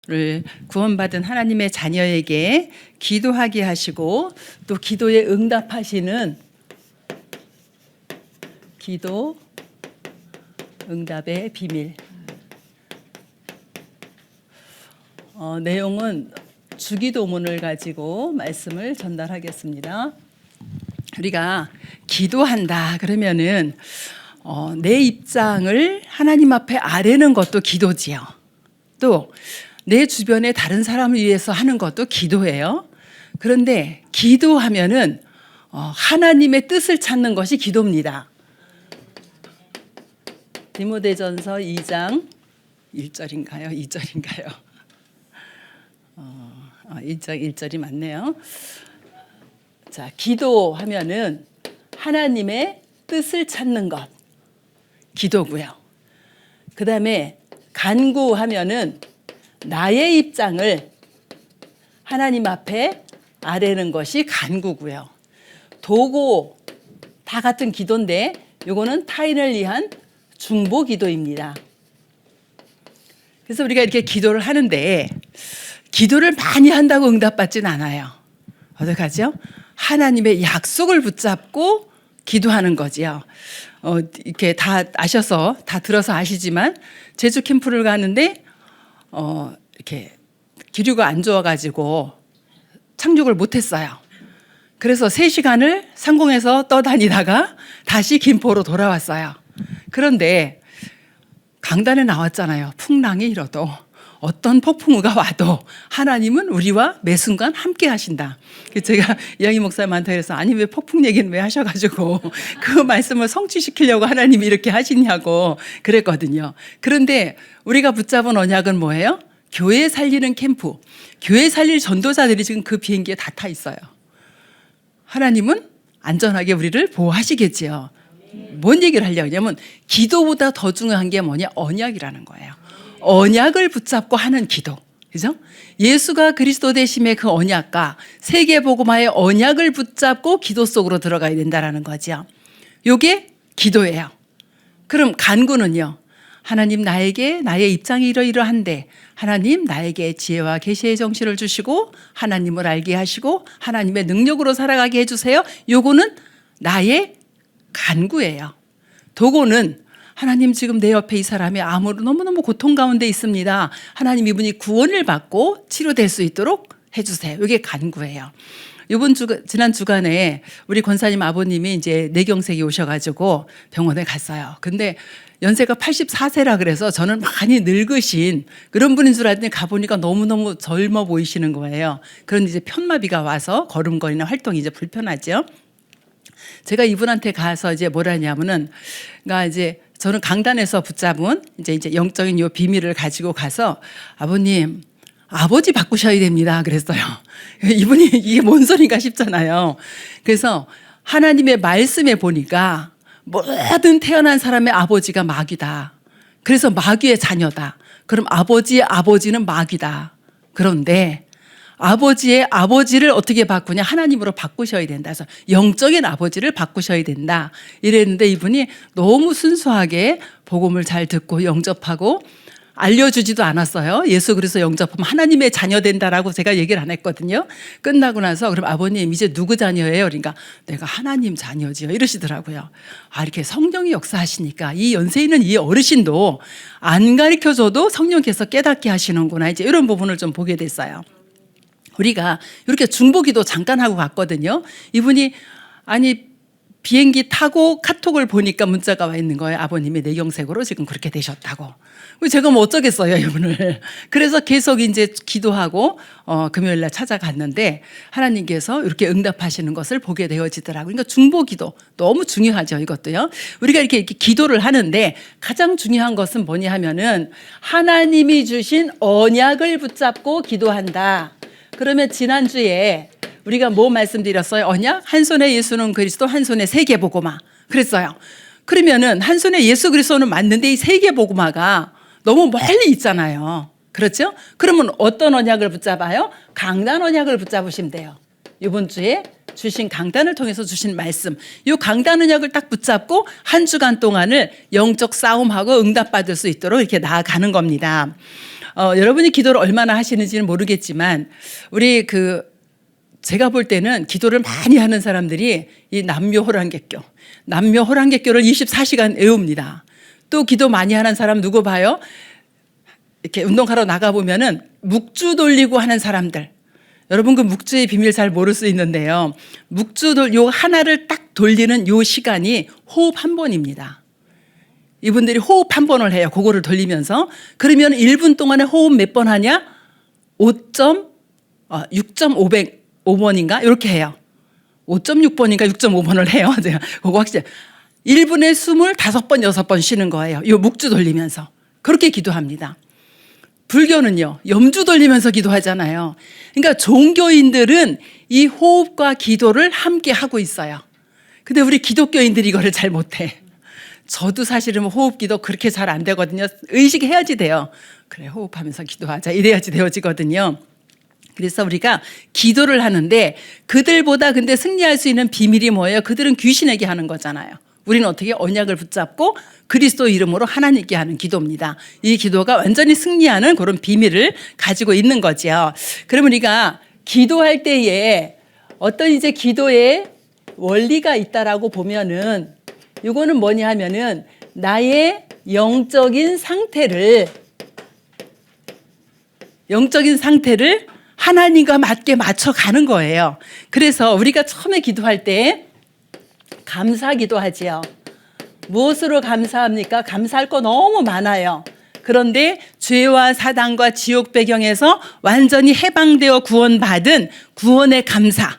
를 구원받은 하나님의 자녀에게 기도하게 하시고 또 기도에 응답하시는 기도 응답의 비밀. 내용은 주기도문을 가지고 말씀을 전달하겠습니다. 우리가 기도한다 그러면은 내 입장을 하나님 앞에 아뢰는 것도 기도지요. 또 내 주변에 다른 사람을 위해서 하는 것도 기도예요. 그런데 기도하면은 하나님의 뜻을 찾는 것이 기도입니다. 디모데전서 2장 1절인가요? 2절인가요? 1장 1절이 맞네요. 자, 기도하면은 하나님의 뜻을 찾는 것 기도고요. 그 다음에 간구하면은 나의 입장을 하나님 앞에 아뢰는 것이 간구고요. 도고 다 같은 기도인데 요거는 타인을 위한 중보 기도입니다. 그래서 우리가 이렇게 기도를 하는데 기도를 많이 한다고 응답받진 않아요. 어떡하죠? 하나님의 약속을 붙잡고 기도하는 거지요. 이렇게 다 아셔서 다 들어서 아시지만 제주 캠프를 가는데 이렇게 기류가 안 좋아가지고 착륙을 못했어요. 그래서 3시간을 상공에서 떠다니다가 다시 김포로 돌아왔어요. 그런데 강단에 나왔잖아요. 풍랑이 일어도 어떤 폭풍우가 와도 하나님은 우리와 매 순간 함께 하신다. 제가 이양희 목사님한테 그래서 아니 왜 폭풍 얘기는 왜 하셔가지고 그 말씀을 성취시키려고 하나님이 이렇게 하시냐고 그랬거든요. 그런데 우리가 붙잡은 언약은 뭐예요? 교회 살리는 캠프, 교회 살릴 전도자들이 지금 그 비행기에 다 타 있어요. 하나님은 안전하게 우리를 보호하시겠지요. 뭔 얘기를 하려고 하냐면 기도보다 더 중요한 게 뭐냐? 언약이라는 거예요. 언약을 붙잡고 하는 기도. 그죠? 예수가 그리스도 되심의 그 언약과 세계복음화의 언약을 붙잡고 기도 속으로 들어가야 된다는 거죠. 요게 기도예요. 그럼 간구는요. 하나님 나에게 나의 입장이 이러이러한데 하나님 나에게 지혜와 계시의 정신을 주시고 하나님을 알게 하시고 하나님의 능력으로 살아가게 해주세요. 요거는 나의 간구예요. 도고는 하나님 지금 내 옆에 이 사람이 암으로 너무너무 고통 가운데 있습니다. 하나님 이분이 구원을 받고 치료될 수 있도록 해주세요. 이게 간구예요. 지난 주간에 우리 권사님 아버님이 이제 뇌경색이 오셔가지고 병원에 갔어요. 근데 연세가 84세라 그래서 저는 많이 늙으신 그런 분인 줄 알았더니 가보니까 너무너무 젊어 보이시는 거예요. 그런데 이제 편마비가 와서 걸음걸이나 활동이 이제 불편하죠. 제가 이분한테 가서 이제 뭐라냐면은, 그러니까 이제 저는 강단에서 붙잡은 이제 영적인 요 비밀을 가지고 가서 아버님, 아버지 바꾸셔야 됩니다. 그랬어요. 이분이 이게 뭔 소리인가 싶잖아요. 그래서 하나님의 말씀에 보니까 모든 태어난 사람의 아버지가 마귀다. 그래서 마귀의 자녀다. 그럼 아버지의 아버지는 마귀다. 그런데 아버지의 아버지를 어떻게 바꾸냐? 하나님으로 바꾸셔야 된다. 그래서 영적인 아버지를 바꾸셔야 된다. 이랬는데 이분이 너무 순수하게 복음을 잘 듣고 영접하고 알려주지도 않았어요. 예수 그리스도 영접하면 하나님의 자녀 된다라고 제가 얘기를 안 했거든요. 끝나고 나서 그럼 아버님 이제 누구 자녀예요? 그러니까 내가 하나님 자녀지요. 이러시더라고요. 이렇게 성령이 역사하시니까 이 연세 있는 이 어르신도 안 가르쳐줘도 성령께서 깨닫게 하시는구나. 이제 이런 부분을 좀 보게 됐어요. 우리가 이렇게 중보기도 잠깐 하고 갔거든요. 이분이 비행기 타고 카톡을 보니까 문자가 와 있는 거예요. 아버님이 뇌경색으로 지금 그렇게 되셨다고. 제가 뭐 어쩌겠어요, 이분을. 그래서 계속 이제 기도하고 금요일 날 찾아갔는데 하나님께서 이렇게 응답하시는 것을 보게 되어지더라고요. 그러니까 중보기도 너무 중요하죠, 이것도요. 우리가 이렇게 기도를 하는데 가장 중요한 것은 뭐냐 하면은 하나님이 주신 언약을 붙잡고 기도한다. 그러면 지난주에 우리가 뭐 말씀드렸어요? 언약? 한 손에 예수는 그리스도, 한 손에 세계복음화. 그랬어요. 그러면은 한 손에 예수 그리스도는 맞는데 이 세계복음화가 너무 멀리 있잖아요. 그렇죠? 그러면 어떤 언약을 붙잡아요? 강단 언약을 붙잡으시면 돼요. 이번 주에 주신 강단을 통해서 주신 말씀. 이 강단 언약을 딱 붙잡고 한 주간 동안을 영적 싸움하고 응답받을 수 있도록 이렇게 나아가는 겁니다. 여러분이 기도를 얼마나 하시는지는 모르겠지만 우리 제가 볼 때는 기도를 많이 하는 사람들이 이 남묘 호랑객교를 24시간 외웁니다. 또 기도 많이 하는 사람 누구 봐요? 이렇게 운동하러 나가보면은 묵주 돌리고 하는 사람들. 여러분 그 묵주의 비밀 잘 모를 수 있는데요. 요 하나를 딱 돌리는 요 시간이 호흡 한 번입니다. 이분들이 호흡 한 번을 해요. 그거를 돌리면서. 그러면 1분 동안에 호흡 몇 번 하냐? 6.5번인가? 이렇게 해요. 5.6번인가 6.5번을 해요. 제가 그거 확실히. 1분에 25번, 6번 쉬는 거예요. 요 묵주 돌리면서. 그렇게 기도합니다. 불교는요, 염주 돌리면서 기도하잖아요. 그러니까 종교인들은 이 호흡과 기도를 함께 하고 있어요. 근데 우리 기독교인들이 이거를 잘 못해. 저도 사실은 호흡 기도 그렇게 잘 안 되거든요. 의식해야지 돼요. 그래, 호흡하면서 기도하자. 이래야지 되어지거든요. 그래서 우리가 기도를 하는데 그들보다 근데 승리할 수 있는 비밀이 뭐예요? 그들은 귀신에게 하는 거잖아요. 우리는 어떻게 언약을 붙잡고 그리스도 이름으로 하나님께 하는 기도입니다. 이 기도가 완전히 승리하는 그런 비밀을 가지고 있는 거죠. 그럼 우리가 기도할 때에 어떤 이제 기도의 원리가 있다라고 보면은 이거는 뭐냐 하면은 나의 영적인 상태를 하나님과 맞게 맞춰가는 거예요. 그래서 우리가 처음에 기도할 때 감사 기도하지요. 무엇으로 감사합니까? 감사할 거 너무 많아요. 그런데 죄와 사단과 지옥 배경에서 완전히 해방되어 구원받은 구원의 감사.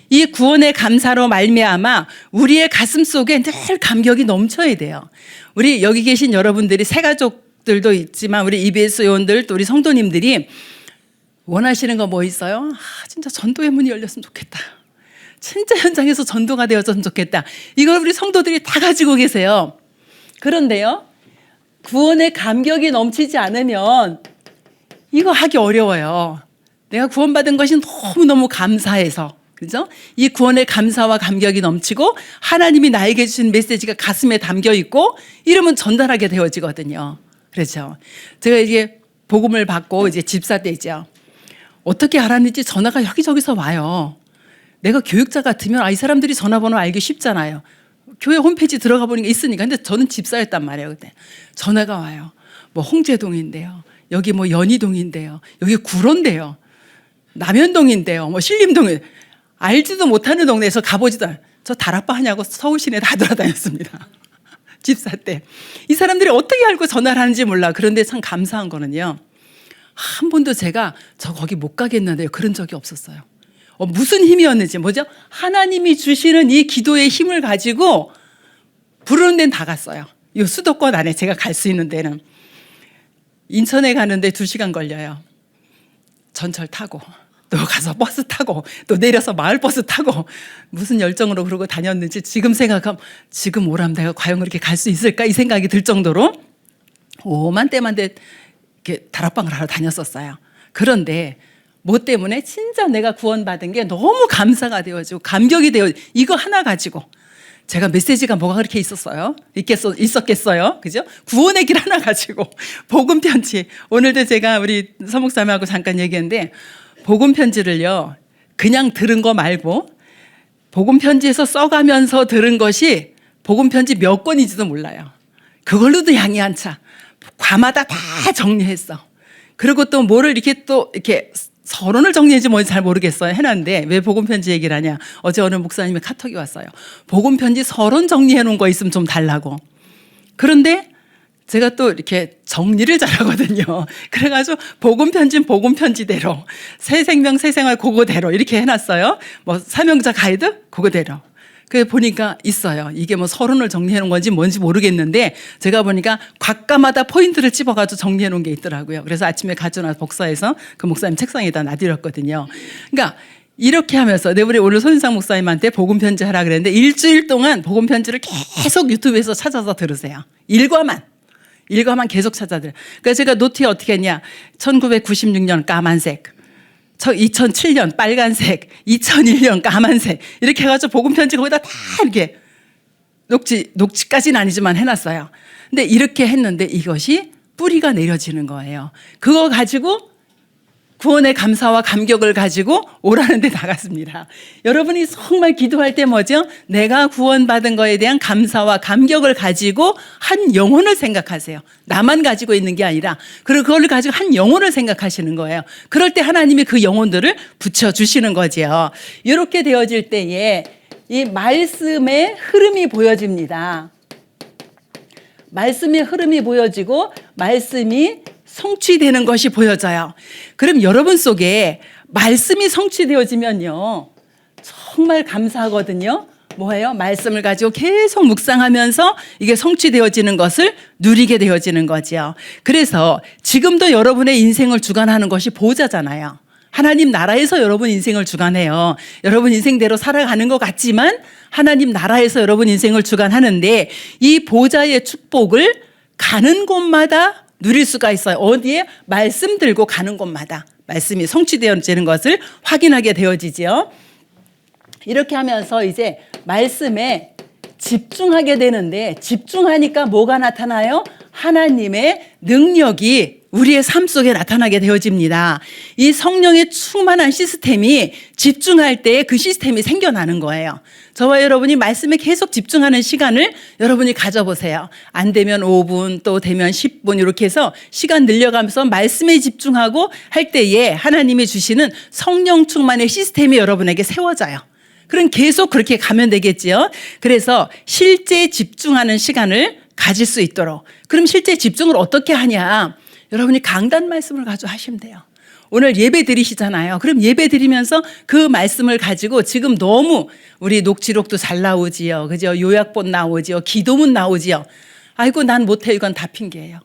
이 구원의 감사로 말미암아 우리의 가슴 속에 늘 감격이 넘쳐야 돼요. 우리 여기 계신 여러분들이 새가족들도 있지만 우리 EBS 요원들 또 우리 성도님들이 원하시는 거 뭐 있어요? 진짜 전도의 문이 열렸으면 좋겠다. 진짜 현장에서 전도가 되었으면 좋겠다. 이걸 우리 성도들이 다 가지고 계세요. 그런데요, 구원의 감격이 넘치지 않으면 이거 하기 어려워요. 내가 구원받은 것이 너무너무 감사해서. 그죠? 이 구원의 감사와 감격이 넘치고 하나님이 나에게 주신 메시지가 가슴에 담겨 있고 이러면 전달하게 되어지거든요. 그렇죠? 제가 이게 복음을 받고 이제 집사 때죠. 어떻게 알았는지 전화가 여기저기서 와요. 내가 교육자 같으면 이 사람들이 전화번호 알기 쉽잖아요. 교회 홈페이지 들어가 보니까 있으니까. 근데 저는 집사였단 말이에요. 그때 전화가 와요. 뭐 홍제동인데요. 여기 뭐 연희동인데요. 여기 구로인데요. 남현동인데요. 뭐 신림동에 알지도 못하는 동네에서 가보지도 않아요. 저 다락방 하냐고 서울 시내 다 돌아다녔습니다. 집사 때. 이 사람들이 어떻게 알고 전화를 하는지 몰라. 그런데 참 감사한 거는요. 한 번도 제가 저 거기 못 가겠는데요. 그런 적이 없었어요. 무슨 힘이었는지 뭐죠? 하나님이 주시는 이 기도의 힘을 가지고 부르는 데는 다 갔어요. 이 수도권 안에 제가 갈 수 있는 데는. 인천에 가는데 2시간 걸려요. 전철 타고 또 가서 버스 타고 또 내려서 마을버스 타고 무슨 열정으로 그러고 다녔는지 지금 생각하면 지금 오라면 내가 과연 그렇게 갈 수 있을까 이 생각이 들 정도로 오만 때만 돼 이렇게 다락방을 하러 다녔었어요. 그런데 뭐 때문에 진짜 내가 구원받은 게 너무 감사가 되어지고 감격이 되어 이거 하나 가지고 제가 메시지가 뭐가 그렇게 있었겠어요? 그죠? 구원의 길 하나 가지고 복음 편지 오늘도 제가 우리 서목사님하고 잠깐 얘기했는데 복음 편지를요 그냥 들은 거 말고 복음 편지에서 써가면서 들은 것이 복음 편지 몇 권인지도 몰라요. 그걸로도 양이 안 차. 과마다 다 정리했어. 그리고 또 뭐를 이렇게 서론을 정리했는지 뭔지 잘 모르겠어요. 해놨는데 왜 복음 편지 얘기를 하냐. 어제 어느 목사님이 카톡이 왔어요. 복음 편지 서론 정리해 놓은 거 있으면 좀 달라고. 그런데 제가 또 이렇게 정리를 잘하거든요. 그래가지고 복음 편지는 복음 편지대로, 새 생명 새 생활 그거대로 이렇게 해놨어요. 뭐 사명자 가이드 그거대로. 그 보니까 있어요. 이게 뭐 서론을 정리해 놓은 건지 뭔지 모르겠는데 제가 보니까 각과마다 포인트를 집어가지고 정리해 놓은 게 있더라고요. 그래서 아침에 가져나서 복사해서 그 목사님 책상에다 놔드렸거든요. 그러니까 이렇게 하면서 우리 오늘 손인상 목사님한테 복음 편지 하라 그랬는데 일주일 동안 복음 편지를 계속 유튜브에서 찾아서 들으세요. 일과만 계속 찾아들어요. 그러니까 제가 노트에 어떻게 했냐. 1996년 까만색, 2007년 빨간색, 2001년 까만색 이렇게 해가지고 복음 편지 거기다 다 이렇게 녹지까지는 아니지만 해놨어요. 근데 이렇게 했는데 이것이 뿌리가 내려지는 거예요. 그거 가지고 구원의 감사와 감격을 가지고 오라는 데 나갔습니다. 여러분이 정말 기도할 때 뭐죠? 내가 구원받은 거에 대한 감사와 감격을 가지고 한 영혼을 생각하세요. 나만 가지고 있는 게 아니라 그리고 그걸 가지고 한 영혼을 생각하시는 거예요. 그럴 때 하나님이 그 영혼들을 붙여주시는 거죠. 이렇게 되어질 때에 이 말씀의 흐름이 보여집니다. 말씀의 흐름이 보여지고 말씀이 성취되는 것이 보여져요. 그럼 여러분 속에 말씀이 성취되어지면요, 정말 감사하거든요. 뭐예요? 말씀을 가지고 계속 묵상하면서 이게 성취되어지는 것을 누리게 되어지는 거죠. 그래서 지금도 여러분의 인생을 주관하는 것이 보호자잖아요. 하나님 나라에서 여러분 인생을 주관해요. 여러분 인생대로 살아가는 것 같지만 하나님 나라에서 여러분 인생을 주관하는데 이 보호자의 축복을 가는 곳마다 누릴 수가 있어요. 어디에? 말씀 들고 가는 곳마다 말씀이 성취되어지는 것을 확인하게 되어지죠. 이렇게 하면서 이제 말씀에 집중하게 되는데 집중하니까 뭐가 나타나요? 하나님의 능력이 우리의 삶 속에 나타나게 되어집니다. 이 성령의 충만한 시스템이 집중할 때 그 시스템이 생겨나는 거예요. 저와 여러분이 말씀에 계속 집중하는 시간을 여러분이 가져보세요. 안 되면 5분, 또 되면 10분 이렇게 해서 시간 늘려가면서 말씀에 집중하고 할 때에 하나님이 주시는 성령 충만의 시스템이 여러분에게 세워져요. 그럼 계속 그렇게 가면 되겠지요. 그래서 실제 집중하는 시간을 가질 수 있도록. 그럼 실제 집중을 어떻게 하냐? 여러분이 강단 말씀을 가지고 하시면 돼요. 오늘 예배 드리시잖아요. 그럼 예배 드리면서 그 말씀을 가지고 지금 너무 우리 녹취록도 잘 나오지요. 그죠? 요약본 나오지요. 기도문 나오지요. 아이고, 난 못해. 이건 다 핑계예요.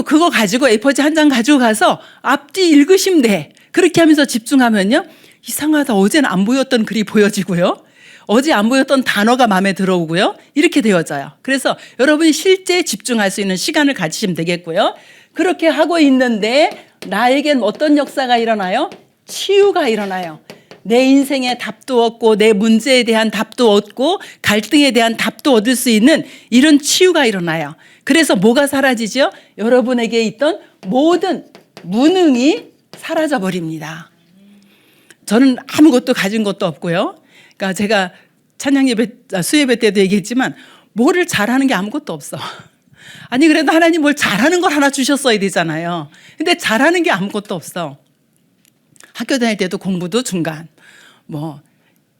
그거 가지고 A4지 한 장 가지고 가서 앞뒤 읽으시면 돼. 그렇게 하면서 집중하면요. 이상하다. 어제는 안 보였던 글이 보여지고요. 어제 안 보였던 단어가 마음에 들어오고요. 이렇게 되어져요. 그래서 여러분이 실제 집중할 수 있는 시간을 가지시면 되겠고요. 그렇게 하고 있는데 나에겐 어떤 역사가 일어나요? 치유가 일어나요. 내 인생의 답도 얻고 내 문제에 대한 답도 얻고 갈등에 대한 답도 얻을 수 있는 이런 치유가 일어나요. 그래서 뭐가 사라지죠? 여러분에게 있던 모든 무능이 사라져 버립니다. 저는 아무것도 가진 것도 없고요. 그러니까 제가 찬양 예배, 수예배 때도 얘기했지만 뭐를 잘하는 게 아무것도 없어. 아니 그래도 하나님 뭘 잘하는 걸 하나 주셨어야 되잖아요. 근데 잘하는 게 아무것도 없어. 학교 다닐 때도 공부도 중간. 뭐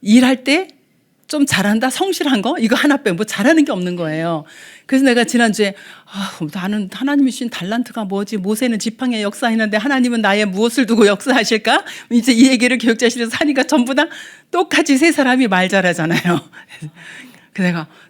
일할 때 좀 잘한다, 성실한 거 이거 하나 빼고 뭐 잘하는 게 없는 거예요. 그래서 내가 지난주에 나는 하나님이 주신 달란트가 뭐지? 모세는 지팡이에 역사했는데 하나님은 나의 무엇을 두고 역사하실까? 이제 이 얘기를 교육자실에서 하니까 전부 다 똑같이 세 사람이 말 잘하잖아요.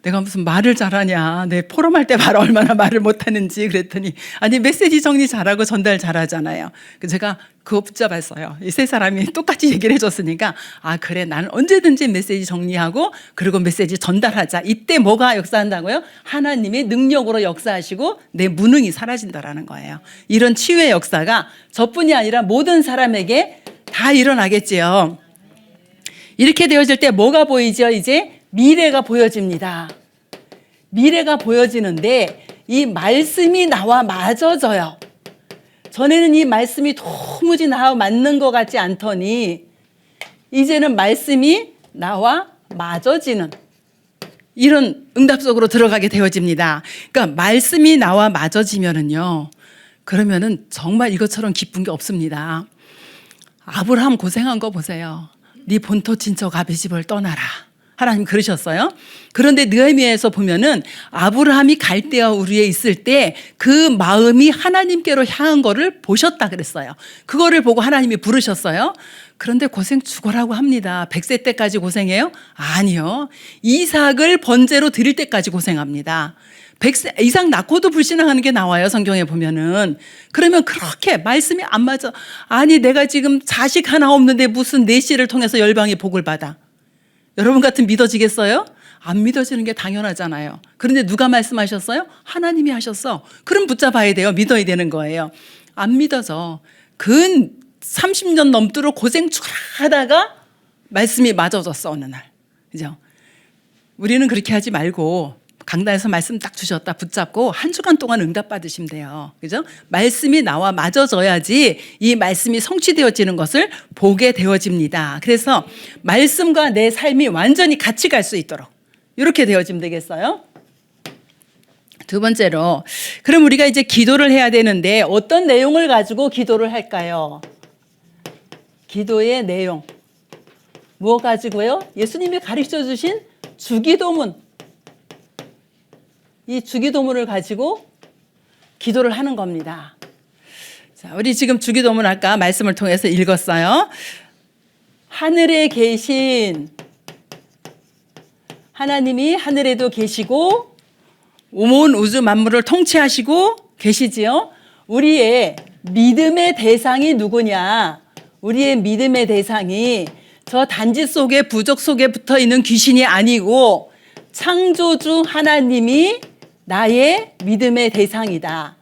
내가 무슨 말을 잘하냐, 내 포럼할 때 말 얼마나 말을 못하는지 그랬더니 아니 메시지 정리 잘하고 전달 잘하잖아요. 그래서 제가 그거 붙잡았어요. 이 세 사람이 똑같이 얘기를 해줬으니까 그래, 나는 언제든지 메시지 정리하고 그리고 메시지 전달하자. 이때 뭐가 역사한다고요? 하나님의 능력으로 역사하시고 내 무능이 사라진다라는 거예요. 이런 치유의 역사가 저뿐이 아니라 모든 사람에게 다 일어나겠지요. 이렇게 되어질 때 뭐가 보이죠? 이제 미래가 보여집니다. 미래가 보여지는데 이 말씀이 나와 맞아져요. 전에는 이 말씀이 도무지 나와 맞는 것 같지 않더니 이제는 말씀이 나와 맞아지는 이런 응답 속으로 들어가게 되어집니다. 그러니까 말씀이 나와 맞아지면은요, 그러면은 정말 이것처럼 기쁜 게 없습니다. 아브라함 고생한 거 보세요. 네 본토 친척 아비 집을 떠나라. 하나님 그러셨어요. 그런데 느헤미야에서 보면은 아브라함이 갈대아 우르에 있을 때 그 마음이 하나님께로 향한 거를 보셨다 그랬어요. 그거를 보고 하나님이 부르셨어요. 그런데 고생 죽어라고 합니다. 100세 때까지 고생해요? 아니요. 이삭을 번제로 드릴 때까지 고생합니다. 100세 이상 낳고도 불신앙하는 게 나와요. 성경에 보면은. 그러면 그렇게 말씀이 안 맞아. 아니 내가 지금 자식 하나 없는데 무슨 내 씨를 통해서 열방이 복을 받아. 여러분 같은 믿어지겠어요? 안 믿어지는 게 당연하잖아요. 그런데 누가 말씀하셨어요? 하나님이 하셨어. 그럼 붙잡아야 돼요. 믿어야 되는 거예요. 안 믿어져. 근 30년 넘도록 고생 하다가 말씀이 맞아졌어 어느 날. 그죠? 우리는 그렇게 하지 말고 강단에서 말씀 딱 주셨다 붙잡고 한 주간 동안 응답 받으시면 돼요. 그죠? 말씀이 나와 맞아져야지 이 말씀이 성취되어지는 것을 보게 되어집니다. 그래서 말씀과 내 삶이 완전히 같이 갈 수 있도록 이렇게 되어지면 되겠어요. 두 번째로, 그럼 우리가 이제 기도를 해야 되는데 어떤 내용을 가지고 기도를 할까요? 기도의 내용. 무엇 가지고요? 예수님이 가르쳐 주신 주기도문. 이 주기도문을 가지고 기도를 하는 겁니다. 자, 우리 지금 주기도문 아까 말씀을 통해서 읽었어요. 하늘에 계신 하나님이 하늘에도 계시고 온 우주 만물을 통치하시고 계시지요. 우리의 믿음의 대상이 누구냐? 우리의 믿음의 대상이 저 단지 속에 부적 속에 붙어 있는 귀신이 아니고 창조주 하나님이 나의 믿음의 대상이다.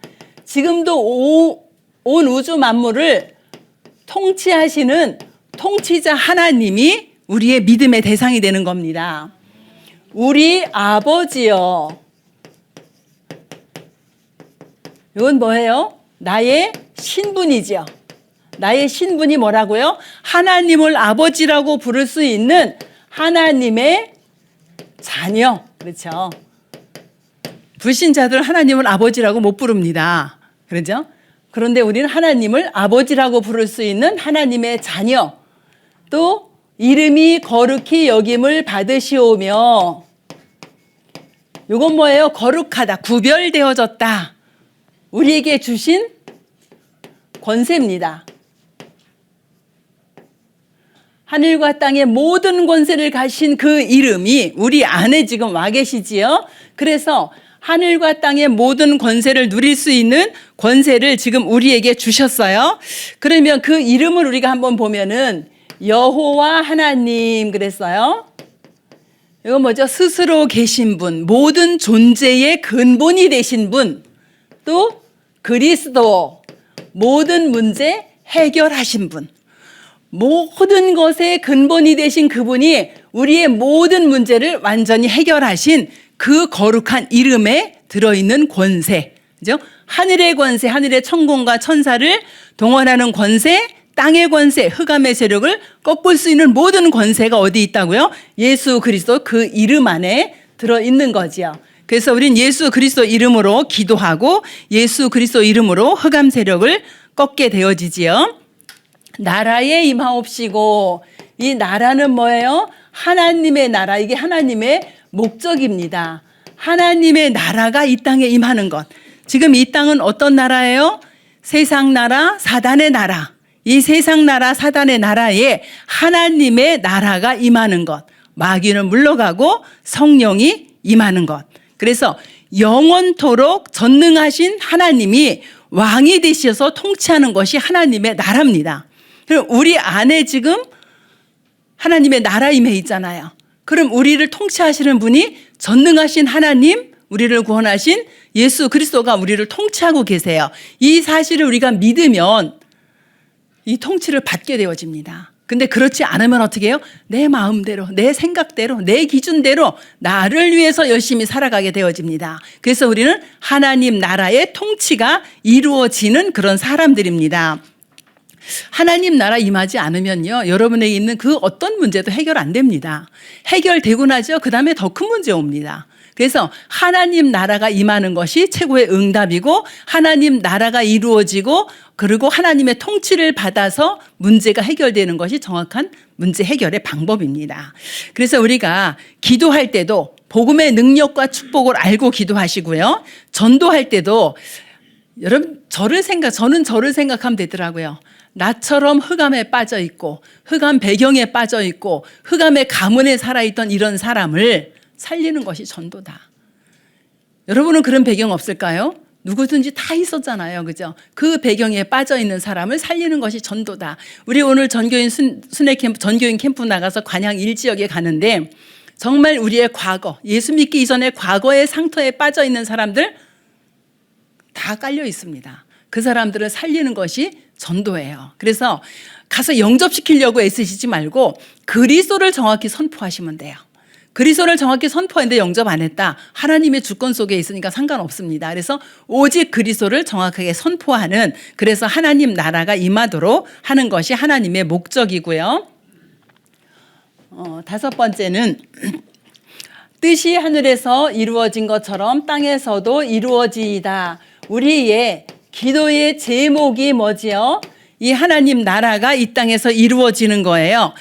지금도 온 우주 만물을 통치하시는 통치자 하나님이 우리의 믿음의 대상이 되는 겁니다. 우리 아버지여. 이건 뭐예요? 나의 신분이죠. 나의 신분이 뭐라고요? 하나님을 아버지라고 부를 수 있는 하나님의 자녀. 그렇죠? 불신자들 하나님을 아버지라고 못 부릅니다. 그렇죠? 그런데 우리는 하나님을 아버지라고 부를 수 있는 하나님의 자녀. 또 이름이 거룩히 여김을 받으시오며. 이건 뭐예요? 거룩하다. 구별되어졌다. 우리에게 주신 권세입니다. 하늘과 땅의 모든 권세를 가신 그 이름이 우리 안에 지금 와 계시지요. 그래서 하늘과 땅의 모든 권세를 누릴 수 있는 권세를 지금 우리에게 주셨어요. 그러면 그 이름을 우리가 한번 보면은 여호와 하나님 그랬어요. 이거 뭐죠? 스스로 계신 분, 모든 존재의 근본이 되신 분, 또 그리스도, 모든 문제 해결하신 분. 모든 것의 근본이 되신 그분이 우리의 모든 문제를 완전히 해결하신 그 거룩한 이름에 들어있는 권세. 그죠? 하늘의 권세, 하늘의 천군과 천사를 동원하는 권세, 땅의 권세, 흑암의 세력을 꺾을 수 있는 모든 권세가 어디 있다고요? 예수 그리스도 그 이름 안에 들어있는 거지요. 그래서 우린 예수 그리스도 이름으로 기도하고 예수 그리스도 이름으로 흑암 세력을 꺾게 되어지지요. 나라에 임하옵시고, 이 나라는 뭐예요? 하나님의 나라. 이게 하나님의 목적입니다. 하나님의 나라가 이 땅에 임하는 것. 지금 이 땅은 어떤 나라예요? 세상 나라, 사단의 나라. 이 세상 나라, 사단의 나라에 하나님의 나라가 임하는 것. 마귀는 물러가고 성령이 임하는 것. 그래서 영원토록 전능하신 하나님이 왕이 되셔서 통치하는 것이 하나님의 나라입니다. 그럼 우리 안에 지금 하나님의 나라임에 있잖아요. 그럼 우리를 통치하시는 분이 전능하신 하나님, 우리를 구원하신 예수 그리스도가 우리를 통치하고 계세요. 이 사실을 우리가 믿으면 이 통치를 받게 되어집니다. 근데 그렇지 않으면 어떻게 해요? 내 마음대로, 내 생각대로, 내 기준대로 나를 위해서 열심히 살아가게 되어집니다. 그래서 우리는 하나님 나라의 통치가 이루어지는 그런 사람들입니다. 하나님 나라 임하지 않으면요, 여러분에게 있는 그 어떤 문제도 해결 안 됩니다. 해결되고 나죠, 그 다음에 더 큰 문제 옵니다. 그래서 하나님 나라가 임하는 것이 최고의 응답이고, 하나님 나라가 이루어지고, 그리고 하나님의 통치를 받아서 문제가 해결되는 것이 정확한 문제 해결의 방법입니다. 그래서 우리가 기도할 때도 복음의 능력과 축복을 알고 기도하시고요. 전도할 때도 여러분 저는 저를 생각하면 되더라고요. 나처럼 흑암에 빠져 있고 흑암 배경에 빠져 있고 흑암의 가문에 살아있던 이런 사람을 살리는 것이 전도다. 여러분은 그런 배경 없을까요? 누구든지 다 있었잖아요. 그죠? 그 배경에 빠져 있는 사람을 살리는 것이 전도다. 우리 오늘 전교인 순회 캠프, 전교인 캠프 나가서 관양 1지역에 가는데 정말 우리의 과거, 예수 믿기 이전의 과거의 상처에 빠져 있는 사람들 다 깔려 있습니다. 그 사람들을 살리는 것이 전도예요. 그래서 가서 영접시키려고 애쓰시지 말고 그리스도를 정확히 선포하시면 돼요. 그리스도를 정확히 선포했는데 영접 안 했다. 하나님의 주권 속에 있으니까 상관없습니다. 그래서 오직 그리스도를 정확하게 선포하는, 그래서 하나님 나라가 임하도록 하는 것이 하나님의 목적이고요. 다섯 번째는 뜻이 하늘에서 이루어진 것처럼 땅에서도 이루어지이다. 우리의 기도의 제목이 뭐지요? 이 하나님 나라가 이 땅에서 이루어지는 거예요.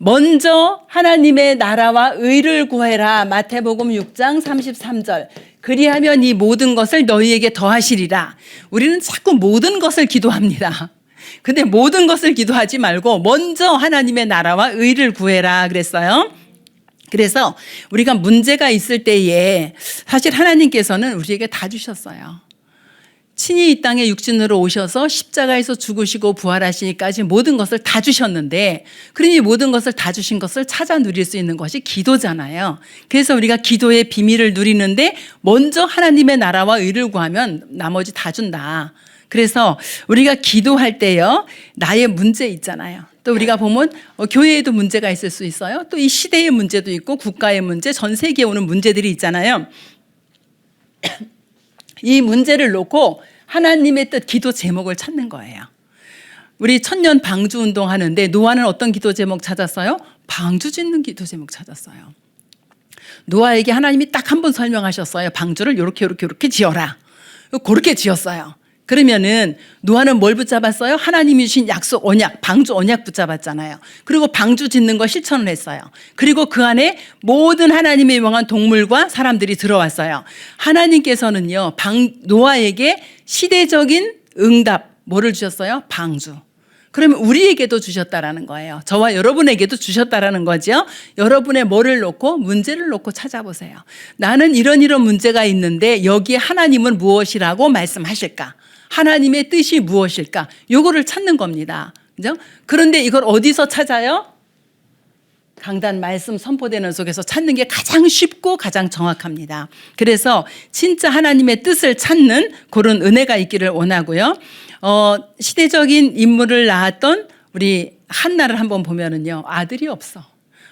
먼저 하나님의 나라와 의를 구해라. 마태복음 6장 33절. 그리하면 이 모든 것을 너희에게 더하시리라. 우리는 자꾸 모든 것을 기도합니다. 근데 모든 것을 기도하지 말고 먼저 하나님의 나라와 의를 구해라 그랬어요. 그래서 우리가 문제가 있을 때에 사실 하나님께서는 우리에게 다 주셨어요. 친히 이 땅에 육신으로 오셔서 십자가에서 죽으시고 부활하시기까지 모든 것을 다 주셨는데, 그러니 모든 것을 다 주신 것을 찾아 누릴 수 있는 것이 기도잖아요. 그래서 우리가 기도의 비밀을 누리는데 먼저 하나님의 나라와 의를 구하면 나머지 다 준다. 그래서 우리가 기도할 때요, 나의 문제 있잖아요. 또 우리가 보면 교회에도 문제가 있을 수 있어요. 또 이 시대의 문제도 있고 국가의 문제, 전 세계에 오는 문제들이 있잖아요. 이 문제를 놓고 하나님의 뜻, 기도 제목을 찾는 거예요. 우리 천년 방주 운동 하는데 노아는 어떤 기도 제목 찾았어요? 방주 짓는 기도 제목 찾았어요. 노아에게 하나님이 딱 한 번 설명하셨어요. 방주를 요렇게 지어라. 그렇게 지었어요. 그러면은 노아는 뭘 붙잡았어요? 하나님이 주신 약속, 언약, 방주 언약 붙잡았잖아요. 그리고 방주 짓는 거 실천을 했어요. 그리고 그 안에 모든 하나님의 명한 동물과 사람들이 들어왔어요. 하나님께서는요, 노아에게 시대적인 응답, 뭐를 주셨어요? 방주. 그러면 우리에게도 주셨다라는 거예요. 저와 여러분에게도 주셨다라는 거죠. 여러분의 뭐를 놓고, 문제를 놓고 찾아보세요. 나는 이런 문제가 있는데 여기에 하나님은 무엇이라고 말씀하실까? 하나님의 뜻이 무엇일까? 요거를 찾는 겁니다. 그죠? 그런데 이걸 어디서 찾아요? 강단 말씀 선포되는 속에서 찾는 게 가장 쉽고 가장 정확합니다. 그래서 진짜 하나님의 뜻을 찾는 그런 은혜가 있기를 원하고요. 시대적인 인물을 낳았던 우리 한나를 한번 보면은요, 아들이 없어.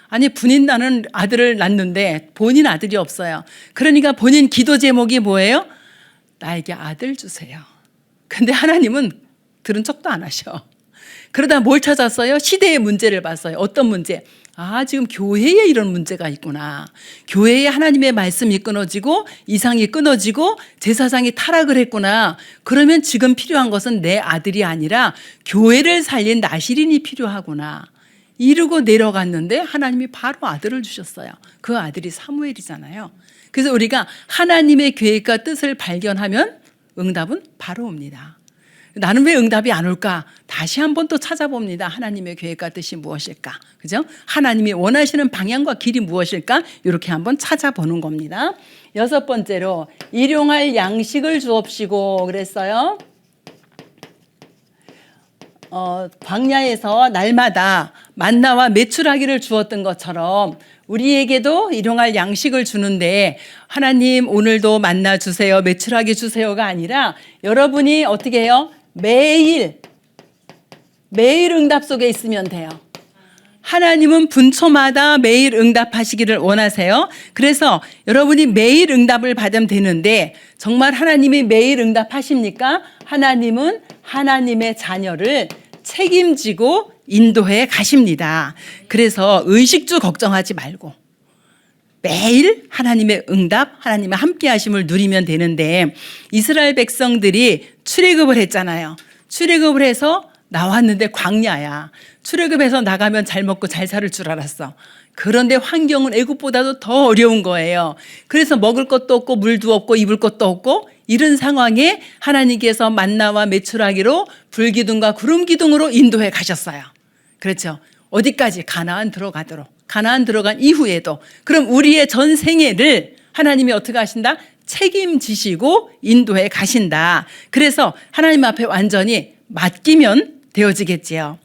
아니, 분인 나는 아들을 낳는데 본인 아들이 없어요. 그러니까 본인 기도 제목이 뭐예요? 나에게 아들 주세요. 근데 하나님은 들은 척도 안 하셔. 그러다 뭘 찾았어요? 시대의 문제를 봤어요. 어떤 문제? 아, 지금 교회에 이런 문제가 있구나. 교회에 하나님의 말씀이 끊어지고 이상이 끊어지고 제사장이 타락을 했구나. 그러면 지금 필요한 것은 내 아들이 아니라 교회를 살린 나시린이 필요하구나. 이러고 내려갔는데 하나님이 바로 아들을 주셨어요. 그 아들이 사무엘이잖아요. 그래서 우리가 하나님의 계획과 뜻을 발견하면 응답은 바로 옵니다. 나는 왜 응답이 안 올까? 다시 한번 또 찾아봅니다. 하나님의 계획과 뜻이 무엇일까? 그죠? 하나님이 원하시는 방향과 길이 무엇일까? 이렇게 한번 찾아보는 겁니다. 여섯 번째로 일용할 양식을 주옵시고 그랬어요. 광야에서 날마다 만나와 메추라기를 주었던 것처럼 우리에게도 일용할 양식을 주는데, 하나님 오늘도 만나 주세요, 메추라기 주세요가 아니라 여러분이 어떻게 해요? 매일 응답 속에 있으면 돼요. 하나님은 분초마다 매일 응답하시기를 원하세요. 그래서 여러분이 매일 응답을 받으면 되는데, 정말 하나님이 매일 응답하십니까? 하나님은 하나님의 자녀를 책임지고 인도해 가십니다. 그래서 의식주 걱정하지 말고 매일 하나님의 응답, 하나님의 함께 하심을 누리면 되는데, 이스라엘 백성들이 출애굽을 했잖아요. 출애굽을 해서 나왔는데 광야야. 출애굽해서 나가면 잘 먹고 잘 살 줄 알았어. 그런데 환경은 애굽보다도 더 어려운 거예요. 그래서 먹을 것도 없고 물도 없고 입을 것도 없고, 이런 상황에 하나님께서 만나와 메추라기로 불기둥과 구름기둥으로 인도해 가셨어요. 그렇죠. 어디까지? 가나안 들어가도록. 가나안 들어간 이후에도. 그럼 우리의 전 생애를 하나님이 어떻게 하신다? 책임지시고 인도해 가신다. 그래서 하나님 앞에 완전히 맡기면 되어지겠지요.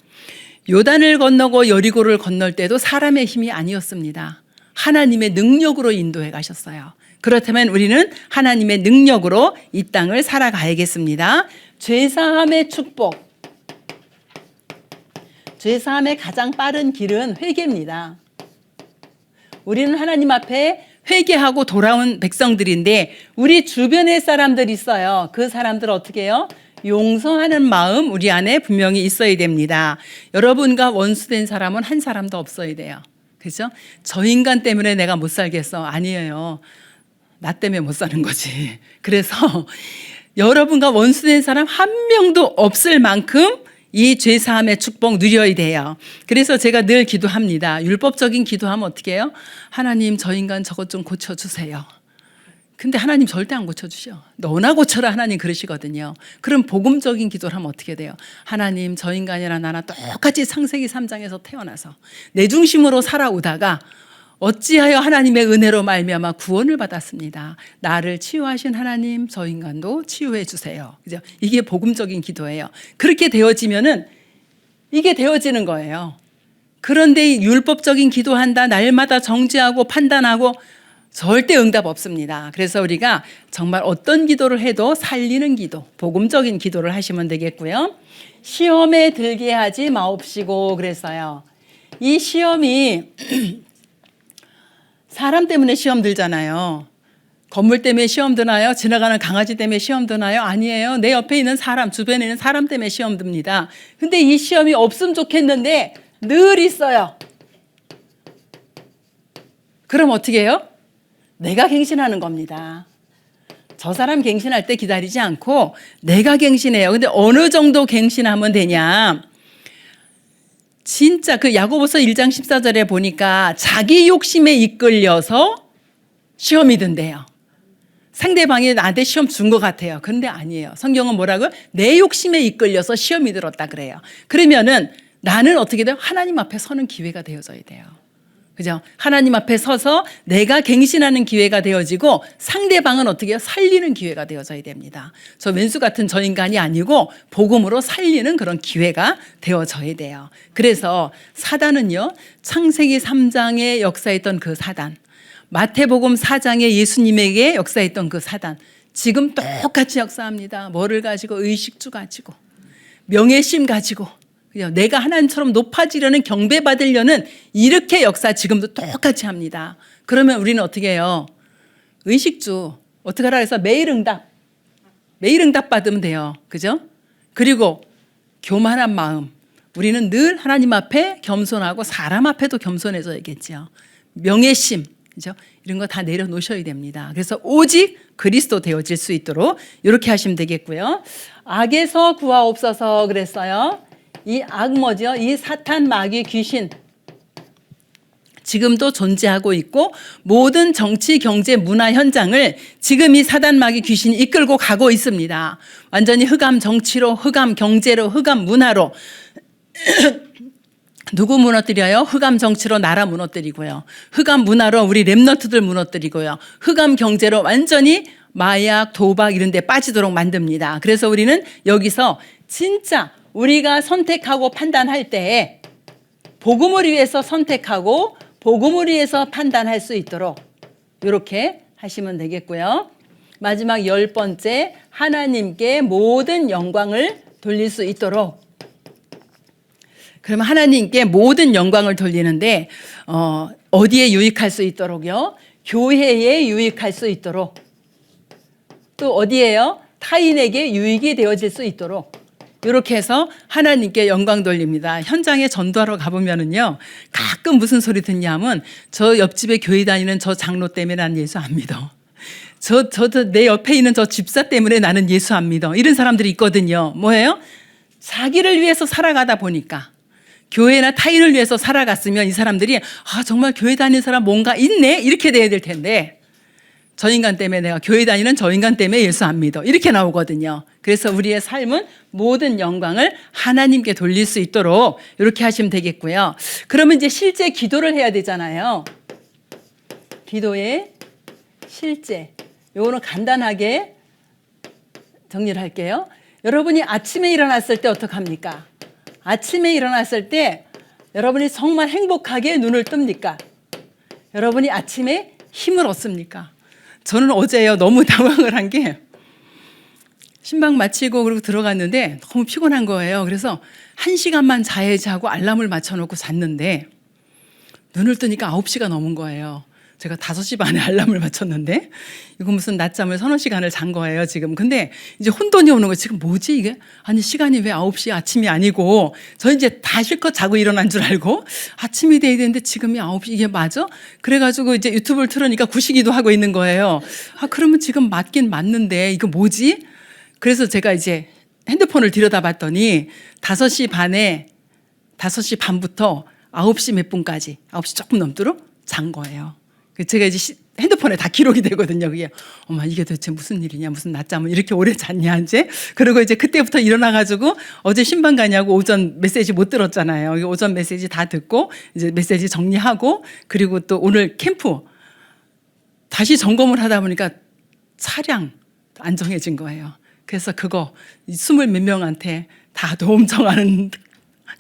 요단을 건너고 여리고를 건널 때도 사람의 힘이 아니었습니다. 하나님의 능력으로 인도해 가셨어요. 그렇다면 우리는 하나님의 능력으로 이 땅을 살아가야겠습니다. 죄사함의 축복. 죄사함의 가장 빠른 길은 회개입니다. 우리는 하나님 앞에 회개하고 돌아온 백성들인데 우리 주변의 사람들이 있어요. 그 사람들 어떻게 해요? 용서하는 마음 우리 안에 분명히 있어야 됩니다. 여러분과 원수된 사람은 한 사람도 없어야 돼요. 그죠? 저 인간 때문에 내가 못 살겠어. 아니에요. 나 때문에 못 사는 거지. 그래서 여러분과 원수된 사람 한 명도 없을 만큼 이 죄사함의 축복 누려야 돼요. 그래서 제가 늘 기도합니다. 율법적인 기도하면 어떻게 해요? 하나님 저 인간 저것 좀 고쳐주세요. 근데 하나님 절대 안 고쳐주셔. 너나 고쳐라 하나님 그러시거든요. 그럼 복음적인 기도를 하면 어떻게 돼요? 하나님 저 인간이랑 나나 똑같이 창세기 3장에서 태어나서 내 중심으로 살아오다가 어찌하여 하나님의 은혜로 말미암아 구원을 받았습니다. 나를 치유하신 하나님 저 인간도 치유해 주세요. 그죠? 이게 복음적인 기도예요. 그렇게 되어지면은 이게 되어지는 거예요. 그런데 율법적인 기도한다 날마다 정죄하고 판단하고 절대 응답 없습니다. 그래서 우리가 정말 어떤 기도를 해도 살리는 기도, 복음적인 기도를 하시면 되겠고요. 시험에 들게 하지 마옵시고 그랬어요. 이 시험이 사람 때문에 시험 들잖아요. 건물 때문에 시험 드나요? 지나가는 강아지 때문에 시험 드나요? 아니에요. 내 옆에 있는 사람, 주변에 있는 사람 때문에 시험 듭니다. 근데 이 시험이 없으면 좋겠는데 늘 있어요. 그럼 어떻게 해요? 내가 갱신하는 겁니다. 저 사람 갱신할 때 기다리지 않고 내가 갱신해요. 근데 어느 정도 갱신하면 되냐? 진짜 그 야고보서 1장 14절에 보니까 자기 욕심에 이끌려서 시험이 든대요. 상대방이 나한테 시험 준 것 같아요. 그런데 아니에요. 성경은 뭐라고요? 내 욕심에 이끌려서 시험이 들었다 그래요. 그러면은 나는 어떻게 돼요? 하나님 앞에 서는 기회가 되어져야 돼요. 그죠? 하나님 앞에 서서 내가 갱신하는 기회가 되어지고 상대방은 어떻게 해요? 살리는 기회가 되어져야 됩니다. 저 왼수 같은 저 인간이 아니고 복음으로 살리는 그런 기회가 되어져야 돼요. 그래서 사단은요, 창세기 3장에 역사했던 그 사단, 마태복음 4장에 예수님에게 역사했던 그 사단, 지금 똑같이 역사합니다. 뭐를 가지고? 의식주 가지고, 명예심 가지고, 내가 하나님처럼 높아지려는 경배받으려는 이렇게 역사 지금도 똑같이 합니다. 그러면 우리는 어떻게 해요? 의식주 어떻게 하라 해서 매일 응답 받으면 돼요. 그죠? 그리고 교만한 마음, 우리는 늘 하나님 앞에 겸손하고 사람 앞에도 겸손해져야겠죠. 명예심, 그죠? 이런 거 다 내려놓으셔야 됩니다. 그래서 오직 그리스도 되어질 수 있도록 이렇게 하시면 되겠고요. 악에서 구하옵소서 그랬어요. 이 악 뭐죠? 이 사탄, 마귀, 귀신 지금도 존재하고 있고 모든 정치, 경제, 문화 현장을 지금 이 사단, 마귀, 귀신이 이끌고 가고 있습니다. 완전히 흑암 정치로, 흑암 경제로, 흑암 문화로 누구 무너뜨려요? 흑암 정치로 나라 무너뜨리고요. 흑암 문화로 우리 랩런트들 무너뜨리고요. 흑암 경제로 완전히 마약, 도박 이런 데 빠지도록 만듭니다. 그래서 우리는 여기서 진짜 우리가 선택하고 판단할 때 복음을 위해서 선택하고 복음을 위해서 판단할 수 있도록 이렇게 하시면 되겠고요. 마지막 10번째, 하나님께 모든 영광을 돌릴 수 있도록. 그러면 하나님께 모든 영광을 돌리는데 어디에 유익할 수 있도록요? 교회에 유익할 수 있도록. 또 어디에요? 타인에게 유익이 되어질 수 있도록. 이렇게 해서 하나님께 영광 돌립니다. 현장에 전도하러 가보면은요, 가끔 무슨 소리 듣냐면 저 옆집에 교회 다니는 저 장로 때문에 난 예수 안 믿어. 내 옆에 있는 저 집사 때문에 나는 예수 안 믿어. 이런 사람들이 있거든요. 뭐예요? 자기를 위해서 살아가다 보니까. 교회나 타인을 위해서 살아갔으면 이 사람들이 정말 교회 다니는 사람 뭔가 있네? 이렇게 돼야 될 텐데 저 인간 때문에 내가 교회 다니는 저 인간 때문에 예수 안 믿어. 이렇게 나오거든요. 그래서 우리의 삶은 모든 영광을 하나님께 돌릴 수 있도록 이렇게 하시면 되겠고요. 그러면 이제 실제 기도를 해야 되잖아요. 기도의 실제. 요거는 간단하게 정리를 할게요. 여러분이 아침에 일어났을 때 어떡합니까? 아침에 일어났을 때 여러분이 정말 행복하게 눈을 뜹니까? 여러분이 아침에 힘을 얻습니까? 저는 어제요 너무 당황을 한 게 신방 마치고 그리고 들어갔는데 너무 피곤한 거예요. 그래서 1시간만 자야지 하고 알람을 맞춰놓고 잤는데 눈을 뜨니까 9시가 넘은 거예요. 제가 5시 반에 알람을 맞췄는데 이거 무슨 낮잠을 서너 시간을 잔 거예요 지금. 근데 이제 혼돈이 오는 거예요. 지금 뭐지 이게? 아니 시간이 왜 9시 아침이 아니고, 저 이제 다 실컷 자고 일어난 줄 알고 아침이 돼야 되는데 지금이 9시, 이게 맞아? 그래가지고 이제 유튜브를 틀으니까 구시기도 하고 있는 거예요. 아 그러면 지금 맞긴 맞는데 이거 뭐지? 그래서 제가 이제 핸드폰을 들여다봤더니 5시 반부터 9시 몇 분까지, 9시 조금 넘도록 잔 거예요. 제가 이제 핸드폰에 다 기록이 되거든요. 그게 엄마 이게 도대체 무슨 일이냐, 무슨 낮잠을 이렇게 오래 잤냐 이제. 그리고 이제 그때부터 일어나가지고 어제 신방 가냐고 오전 메시지 못 들었잖아요. 오전 메시지 다 듣고 이제 메시지 정리하고, 그리고 또 오늘 캠프 다시 점검을 하다 보니까 차량 안 정해진 거예요. 그래서 그거 20몇 명한테 다 도움 청하는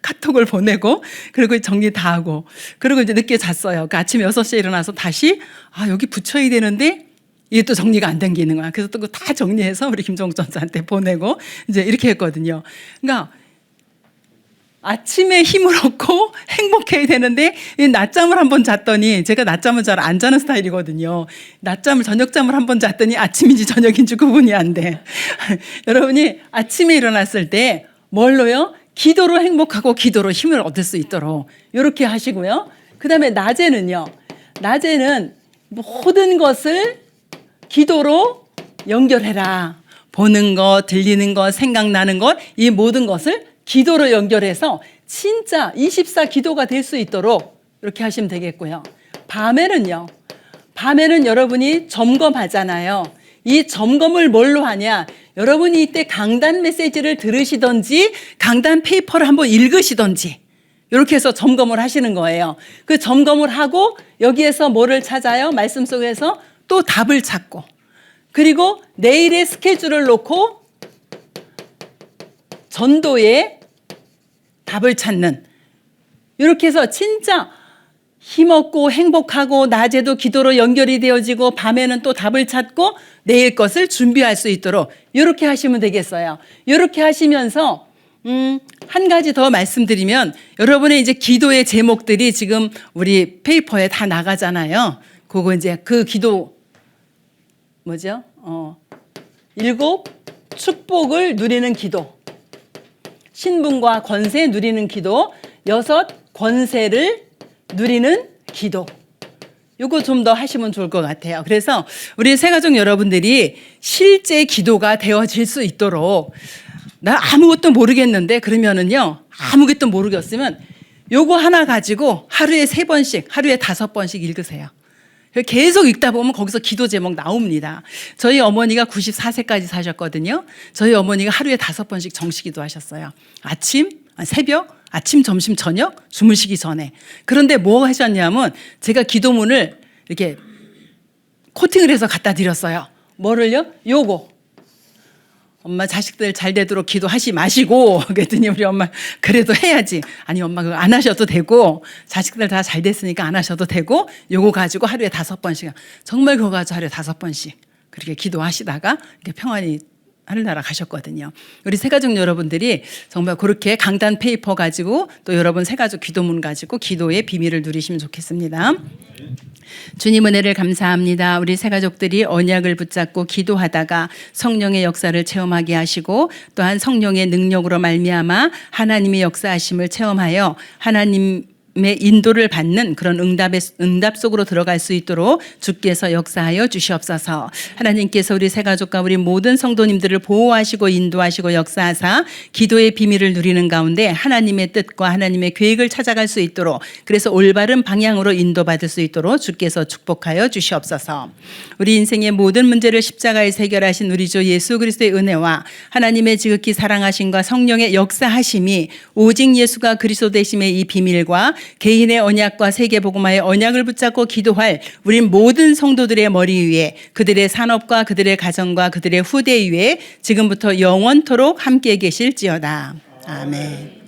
카톡을 보내고, 그리고 정리 다 하고, 그리고 이제 늦게 잤어요. 그 아침 6시에 일어나서 다시 여기 붙여야 되는데 이게 또 정리가 안 된 게 있는 거야. 그래서 또 다 정리해서 우리 김종국 전사한테 보내고 이제 이렇게 했거든요. 그러니까 아침에 힘을 얻고 행복해야 되는데 이 낮잠을 한번 잤더니, 제가 낮잠을 잘 안 자는 스타일이거든요. 저녁잠을 한번 잤더니 아침인지 저녁인지 구분이 안 돼. 여러분이 아침에 일어났을 때 뭘로요? 기도로 행복하고 기도로 힘을 얻을 수 있도록 이렇게 하시고요. 그 다음에 낮에는요. 낮에는 모든 것을 기도로 연결해라. 보는 것, 들리는 것, 생각나는 것, 이 모든 것을 기도로 연결해서 진짜 24 기도가 될 수 있도록 이렇게 하시면 되겠고요. 밤에는 여러분이 점검하잖아요. 이 점검을 뭘로 하냐? 여러분이 이때 강단 메시지를 들으시던지 강단 페이퍼를 한번 읽으시던지 이렇게 해서 점검을 하시는 거예요. 그 점검을 하고 여기에서 뭐를 찾아요? 말씀 속에서 또 답을 찾고, 그리고 내일의 스케줄을 놓고 전도에 답을 찾는, 이렇게 해서 진짜 힘없고 행복하고 낮에도 기도로 연결이 되어지고 밤에는 또 답을 찾고 내일 것을 준비할 수 있도록 이렇게 하시면 되겠어요. 이렇게 하시면서 한 가지 더 말씀드리면, 여러분의 이제 기도의 제목들이 지금 우리 페이퍼에 다 나가잖아요. 그거 이제 그 기도 뭐죠? 7 축복을 누리는 기도, 신분과 권세 누리는 기도, 6 권세를 누리는 기도, 요거 좀 더 하시면 좋을 것 같아요. 그래서 우리 새가족 여러분들이 실제 기도가 되어질 수 있도록, 나 아무것도 모르겠는데 그러면은요, 아무것도 모르겠으면 요거 하나 가지고 하루에 3번씩, 하루에 5번씩 읽으세요. 계속 읽다 보면 거기서 기도 제목 나옵니다. 저희 어머니가 94세까지 사셨거든요. 저희 어머니가 하루에 5번씩 정시기도 하셨어요. 새벽, 아침, 점심, 저녁 주무시기 전에. 그런데 뭐 하셨냐면 제가 기도문을 이렇게 코팅을 해서 갖다 드렸어요. 뭐를요? 요거. 엄마 자식들 잘 되도록 기도하시 마시고. 그랬더니 우리 엄마 그래도 해야지. 아니 엄마 그거 안 하셔도 되고, 자식들 다 잘 됐으니까 안 하셔도 되고, 요거 가지고 하루에 5번씩, 정말 그거 가지고 하루에 5번씩 그렇게 기도하시다가 이렇게 평안히 하늘나라 가셨거든요. 우리 새가족 여러분들이 정말 그렇게 강단 페이퍼 가지고 또 여러분 새가족 기도문 가지고 기도의 비밀을 누리시면 좋겠습니다. 주님 은혜를 감사합니다. 우리 새가족들이 언약을 붙잡고 기도하다가 성령의 역사를 체험하게 하시고, 또한 성령의 능력으로 말미암아 하나님의 역사하심을 체험하여 하나님의 인도를 받는 그런 응답 속으로 들어갈 수 있도록 주께서 역사하여 주시옵소서. 하나님께서 우리 새가족과 우리 모든 성도님들을 보호하시고 인도하시고 역사하사 기도의 비밀을 누리는 가운데 하나님의 뜻과 하나님의 계획을 찾아갈 수 있도록, 그래서 올바른 방향으로 인도받을 수 있도록 주께서 축복하여 주시옵소서. 우리 인생의 모든 문제를 십자가에서 해결하신 우리 주 예수 그리스도의 은혜와 하나님의 지극히 사랑하심과 성령의 역사하심이 오직 예수가 그리스도 되심의 이 비밀과 개인의 언약과 세계복음화의 언약을 붙잡고 기도할 우리 모든 성도들의 머리 위에, 그들의 산업과 그들의 가정과 그들의 후대 위에 지금부터 영원토록 함께 계실지어다. 아멘.